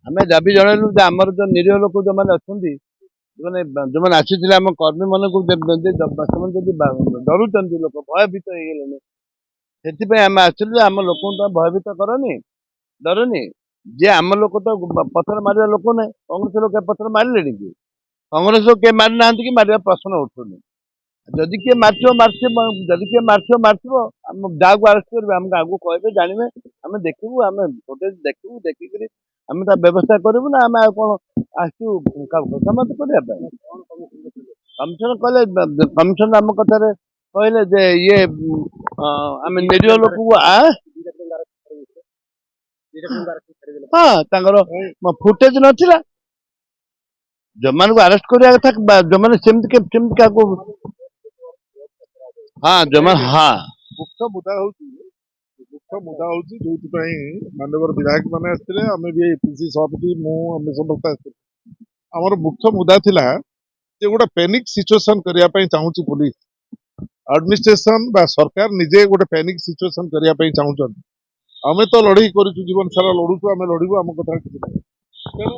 ଆମେ ଦାବି ଜଣେଇଲୁ ଯେ ଆମର ଯୋଉ ନିରୀହ ଲୋକ ଯୋଉମାନେ ଅଛନ୍ତି ଯୋଉମାନେ ଆସିଥିଲେ ଆମ କର୍ମୀ ମାନଙ୍କୁ ସେମାନେ ଯଦି ଡରୁଛନ୍ତି ଲୋକ ଭୟଭୀତ ହେଇଗଲେଣି ସେଥିପାଇଁ ଆମେ ଆସିଲୁ ଯେ ଆମ ଲୋକଙ୍କୁ ତ ଭୟଭୀତ କରନି ଡରନି ଯେ ଆମ ଲୋକ ତ ପଥର ମାରିବା ଲୋକ ନାହିଁ କଂଗ୍ରେସ ଲୋକ ପଥର ମାରିଲେଣି କି କଂଗ୍ରେସ ଲୋକ କିଏ ମାରି ନାହାନ୍ତି କି ମାରିବା ପ୍ରଶ୍ନ ଉଠୁନି ଯଦି କିଏ ମାରିଥିବ ଯଦି କିଏ ମାରିଥିବ ଆମ ଯାହାକୁ ଆରେଷ୍ଟ କରିବେ ଆମକୁ ଆଗକୁ କହିବେ ଜାଣିବେ ଆମେ ଦେଖିବୁ ଆମେ ଫୁଟେଜ ଦେଖିବୁ ଦେଖିକିରି ଆମେ ତା ବ୍ୟବସ୍ଥା କରିବୁ ନା ଆମେ ଆଉ କଣ ଆସିଛୁ ସମାପ୍ତ କରିବା ପାଇଁ କମିଶନ କହିଲେ କମିଶନ ଆମ କଥାରେ କହିଲେ ଯେ ଇଏ ଆମେ ନିରୀହ ଲୋକକୁ ହଁ ତାଙ୍କର ଫୁଟେଜ ନଥିଲା ଯୋଉମାନଙ୍କୁ ଆରେଷ୍ଟ କରିବା କଥା ଯୋଉମାନେ ସେମିତି କାହାକୁ ହଁ ଯୋଉମାନେ ହଁ ମୁଖ୍ୟ ମୁଦ୍ଦା ହଉଛି ଯୋଉଥିପାଇଁ ମାନ୍ୟବର ବିଧାୟକ ମାନେ ଆସିଥିଲେ ଆମେ ବି ପିସି ସଭାପତି ମୁଁ ଆମେ ସମସ୍ତେ ଆସିଥିଲୁ ଆମର ମୁଖ୍ୟ ମୁଦ୍ଦା ଥିଲା ଯେ ଗୋଟେ ପ୍ୟାନିକ ସିଚୁଏସନ କରିବା ପାଇଁ ଚାହୁଁଛି ପୁଲିସ ଆଡମିନିଷ୍ଟ୍ରେସନ ବା ସରକାର ନିଜେ ଗୋଟେ ପ୍ୟାନିକ ସିଚୁଏସନ କରିବା ପାଇଁ ଚାହୁଁଛନ୍ତି ଆମେ ତ ଲଢେଇ କରୁଛୁ ଜୀବନ ସାରା ଲଢୁଛୁ ଆମେ ଲଢିବୁ ଆମ କଥା କିଛି ନାହିଁ ତେଣୁ